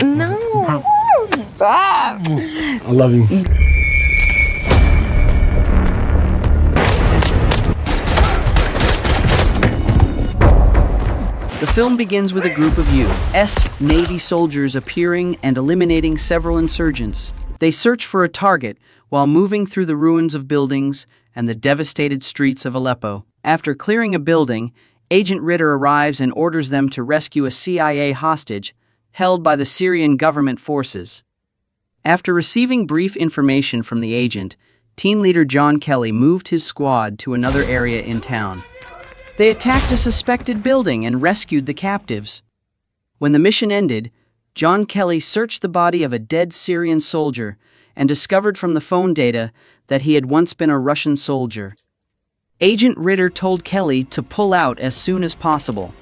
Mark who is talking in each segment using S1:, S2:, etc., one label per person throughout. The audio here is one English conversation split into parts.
S1: No. Stop.
S2: I love you.
S3: The film begins with a group of U.S. Navy soldiers appearing and eliminating several insurgents. They search for a target while moving through the ruins of buildings and the devastated streets of Aleppo. After clearing a building, Agent Ritter arrives and orders them to rescue a CIA hostage held by the Syrian government forces. After receiving brief information from the agent, team leader John Kelly moved his squad to another area in town. They attacked a suspected building and rescued the captives. When the mission ended, John Kelly searched the body of a dead Syrian soldier and discovered from the phone data that he had once been a Russian soldier. Agent Ritter told Kelly to pull out as soon as possible.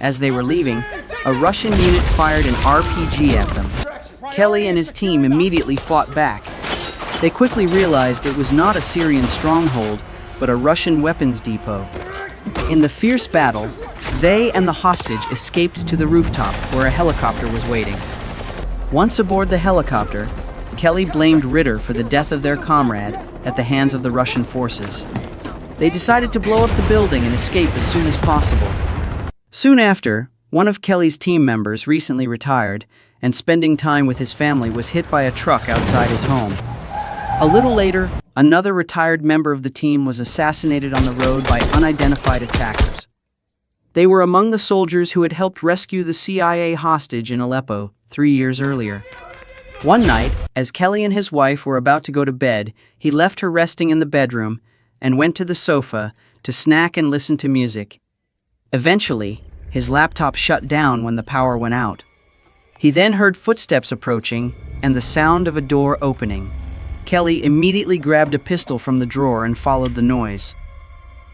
S3: As they were leaving, a Russian unit fired an RPG at them. Kelly and his team immediately fought back. They quickly realized it was not a Syrian stronghold, but a Russian weapons depot. In the fierce battle, they and the hostage escaped to the rooftop where a helicopter was waiting. Once aboard the helicopter, Kelly blamed Ritter for the death of their comrade at the hands of the Russian forces. They decided to blow up the building and escape as soon as possible. Soon after, one of Kelly's team members recently retired, and spending time with his family was hit by a truck outside his home. A little later, another retired member of the team was assassinated on the road by unidentified attackers. They were among the soldiers who had helped rescue the CIA hostage in Aleppo 3 years earlier. One night, as Kelly and his wife were about to go to bed, he left her resting in the bedroom and went to the sofa to snack and listen to music. Eventually, his laptop shut down when the power went out. He then heard footsteps approaching and the sound of a door opening. Kelly immediately grabbed a pistol from the drawer and followed the noise.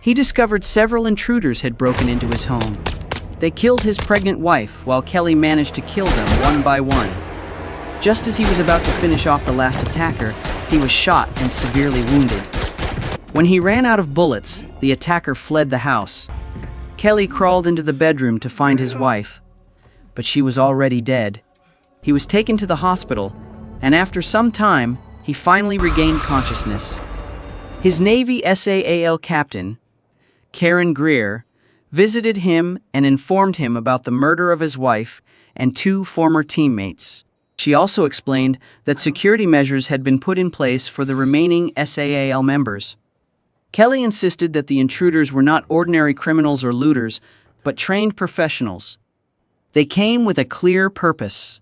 S3: He discovered several intruders had broken into his home. They killed his pregnant wife while Kelly managed to kill them one by one. Just as he was about to finish off the last attacker, he was shot and severely wounded. When he ran out of bullets, the attacker fled the house. Kelly crawled into the bedroom to find his wife, but she was already dead. He was taken to the hospital, and after some time, he finally regained consciousness. His Navy SAAL captain, Karen Greer, visited him and informed him about the murder of his wife and 2 former teammates. She also explained that security measures had been put in place for the remaining SAAL members. Kelly insisted that the intruders were not ordinary criminals or looters, but trained professionals. They came with a clear purpose.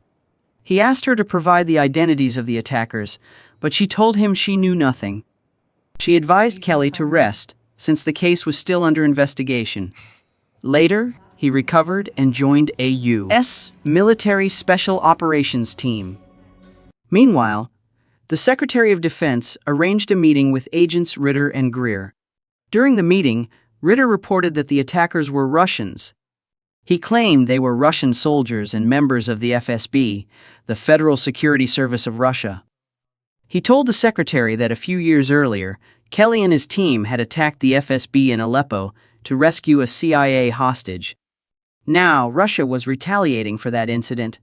S3: He asked her to provide the identities of the attackers, but she told him she knew nothing. She advised Kelly to rest, since the case was still under investigation. Later, he recovered and joined a U.S. military special operations team. Meanwhile, the Secretary of Defense arranged a meeting with agents Ritter and Greer. During the meeting, Ritter reported that the attackers were Russians. He claimed they were Russian soldiers and members of the FSB, the Federal Security Service of Russia. He told the secretary that a few years earlier, Kelly and his team had attacked the FSB in Aleppo to rescue a CIA hostage. Now, Russia was retaliating for that incident.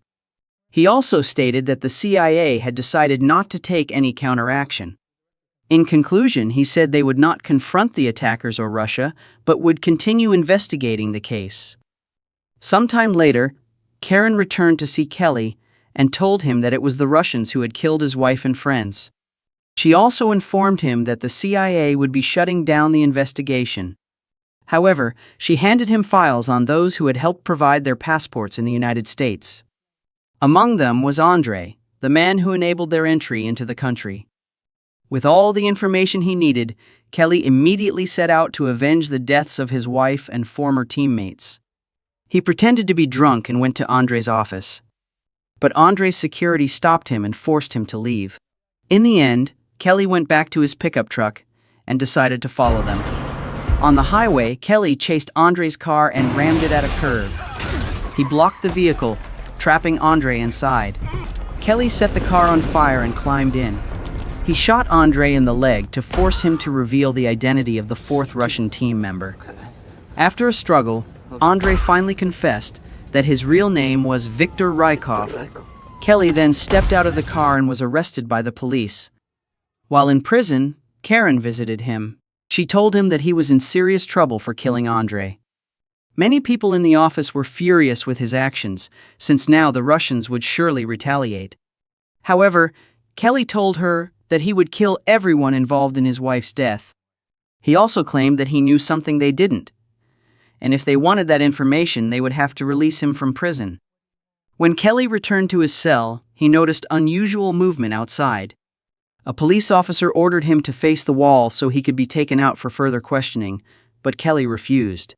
S3: He also stated that the CIA had decided not to take any counteraction. In conclusion, he said they would not confront the attackers or Russia, but would continue investigating the case. Sometime later, Karen returned to see Kelly and told him that it was the Russians who had killed his wife and friends. She also informed him that the CIA would be shutting down the investigation. However, she handed him files on those who had helped provide their passports in the United States. Among them was Andre, the man who enabled their entry into the country. With all the information he needed, Kelly immediately set out to avenge the deaths of his wife and former teammates. He pretended to be drunk and went to Andre's office. But Andre's security stopped him and forced him to leave. In the end, Kelly went back to his pickup truck and decided to follow them. On the highway, Kelly chased Andre's car and rammed it at a curve. He blocked the vehicle, trapping Andre inside. Kelly set the car on fire and climbed in. He shot Andre in the leg to force him to reveal the identity of the 4th Russian team member. After a struggle, Andre finally confessed that his real name was Viktor Rykov. Kelly then stepped out of the car and was arrested by the police. While in prison, Karen visited him. She told him that he was in serious trouble for killing Andre. Many people in the office were furious with his actions, since now the Russians would surely retaliate. However, Kelly told her that he would kill everyone involved in his wife's death. He also claimed that he knew something they didn't, and if they wanted that information, they would have to release him from prison. When Kelly returned to his cell, he noticed unusual movement outside. A police officer ordered him to face the wall so he could be taken out for further questioning, but Kelly refused.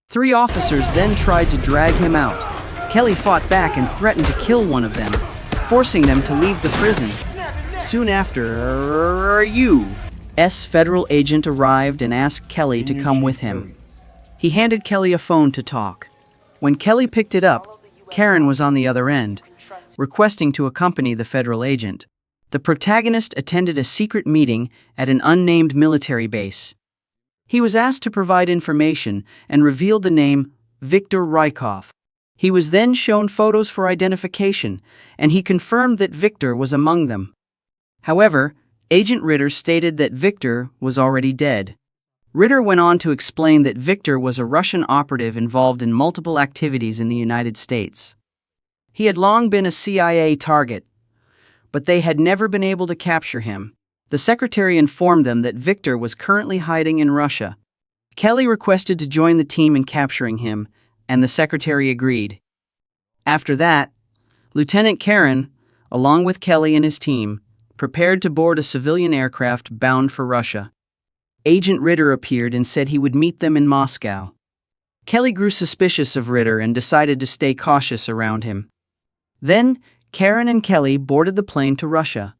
S3: 3 officers then tried to drag him out. Kelly fought back and threatened to kill one of them, forcing them to leave the prison. Soon after, a U.S. federal agent arrived and asked Kelly to come with him. He handed Kelly a phone to talk. When Kelly picked it up, Karen was on the other end, requesting to accompany the federal agent. The protagonist attended a secret meeting at an unnamed military base. He was asked to provide information and revealed the name Victor Rykov. He was then shown photos for identification, and he confirmed that Victor was among them. However, Agent Ritter stated that Victor was already dead. Ritter went on to explain that Victor was a Russian operative involved in multiple activities in the United States. He had long been a CIA target, but they had never been able to capture him. The secretary informed them that Victor was currently hiding in Russia. Kelly requested to join the team in capturing him, and the secretary agreed. After that, Lieutenant Karen, along with Kelly and his team, prepared to board a civilian aircraft bound for Russia. Agent Ritter appeared and said he would meet them in Moscow. Kelly grew suspicious of Ritter and decided to stay cautious around him. Then, Karen and Kelly boarded the plane to Russia.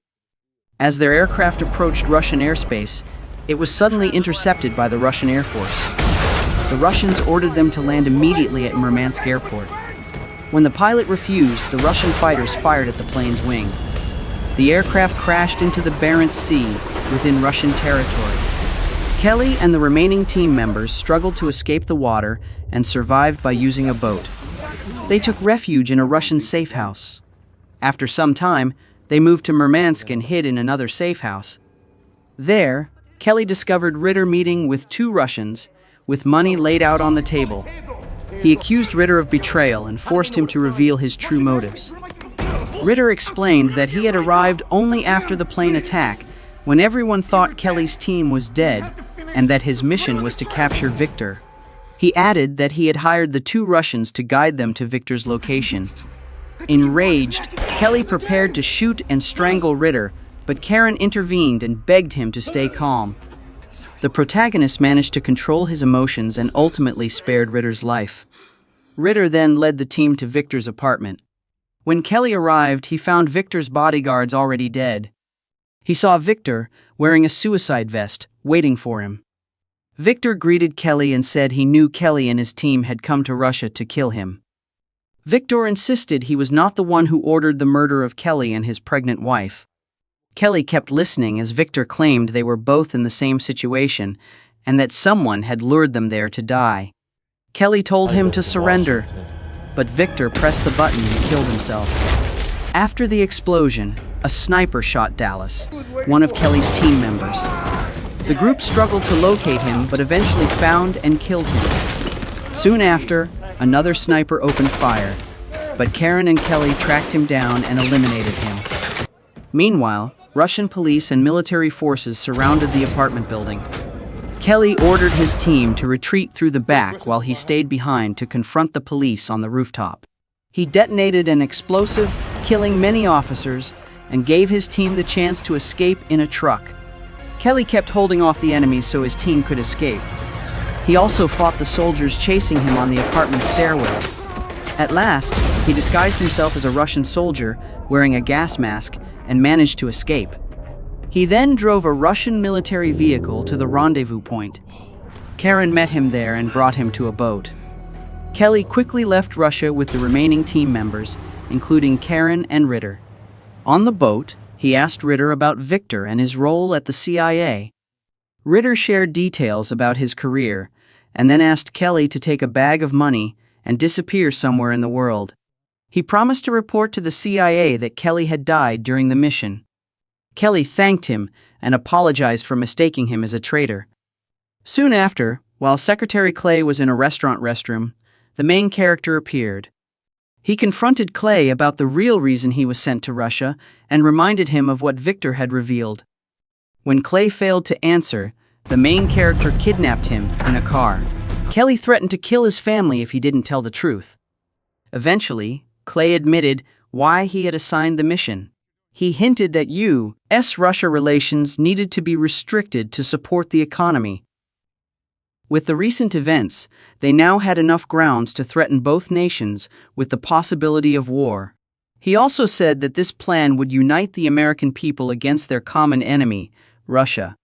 S3: As their aircraft approached Russian airspace, it was suddenly intercepted by the Russian Air Force. The Russians ordered them to land immediately at Murmansk Airport. When the pilot refused, the Russian fighters fired at the plane's wing. The aircraft crashed into the Barents Sea within Russian territory. Kelly and the remaining team members struggled to escape the water and survived by using a boat. They took refuge in a Russian safe house. After some time, they moved to Murmansk and hid in another safe house. There, Kelly discovered Ritter meeting with 2 Russians, with money laid out on the table. He accused Ritter of betrayal and forced him to reveal his true motives. Ritter explained that he had arrived only after the plane attack, when everyone thought Kelly's team was dead, and that his mission was to capture Victor. He added that he had hired the 2 Russians to guide them to Victor's location. Enraged, Kelly prepared to shoot and strangle Ritter, but Karen intervened and begged him to stay calm. The protagonist managed to control his emotions and ultimately spared Ritter's life. Ritter then led the team to Victor's apartment. When Kelly arrived, he found Victor's bodyguards already dead. He saw Victor, wearing a suicide vest, waiting for him. Victor greeted Kelly and said he knew Kelly and his team had come to Russia to kill him. Victor insisted he was not the one who ordered the murder of Kelly and his pregnant wife. Kelly kept listening as Victor claimed they were both in the same situation and that someone had lured them there to die. Kelly told him to surrender, but Victor pressed the button and killed himself. After the explosion, a sniper shot Dallas, one of Kelly's team members. The group struggled to locate him but eventually found and killed him. Soon after, another sniper opened fire, but Karen and Kelly tracked him down and eliminated him. Meanwhile, Russian police and military forces surrounded the apartment building. Kelly ordered his team to retreat through the back while he stayed behind to confront the police on the rooftop. He detonated an explosive, killing many officers, and gave his team the chance to escape in a truck. Kelly kept holding off the enemies so his team could escape. He also fought the soldiers chasing him on the apartment stairwell. At last, he disguised himself as a Russian soldier wearing a gas mask and managed to escape. He then drove a Russian military vehicle to the rendezvous point. Karen met him there and brought him to a boat. Kelly quickly left Russia with the remaining team members, including Karen and Ritter. On the boat, he asked Ritter about Victor and his role at the CIA. Ritter shared details about his career, and then asked Kelly to take a bag of money and disappear somewhere in the world. He promised to report to the CIA that Kelly had died during the mission. Kelly thanked him and apologized for mistaking him as a traitor. Soon after, while Secretary Clay was in a restaurant restroom, the main character appeared. He confronted Clay about the real reason he was sent to Russia and reminded him of what Victor had revealed. When Clay failed to answer, the main character kidnapped him in a car. Kelly threatened to kill his family if he didn't tell the truth. Eventually, Clay admitted why he had assigned the mission. He hinted that U.S.-Russia relations needed to be restricted to support the economy. With the recent events, they now had enough grounds to threaten both nations with the possibility of war. He also said that this plan would unite the American people against their common enemy, Russia.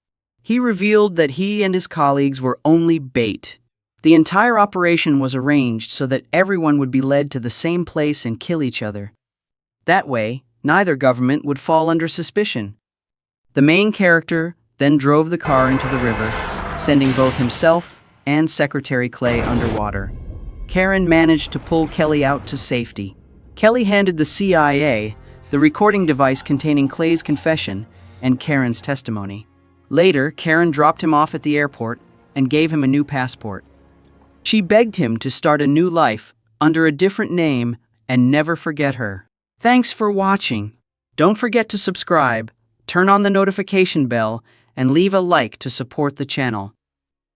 S3: He revealed that he and his colleagues were only bait. The entire operation was arranged so that everyone would be led to the same place and kill each other. That way, neither government would fall under suspicion. The main character then drove the car into the river, sending both himself and Secretary Clay underwater. Karen managed to pull Kelly out to safety. Kelly handed the CIA the recording device containing Clay's confession and Karen's testimony. Later, Karen dropped him off at the airport and gave him a new passport. She begged him to start a new life under a different name and never forget her. Thanks for watching. Don't forget to subscribe, turn on the notification bell, and leave a like to support the channel.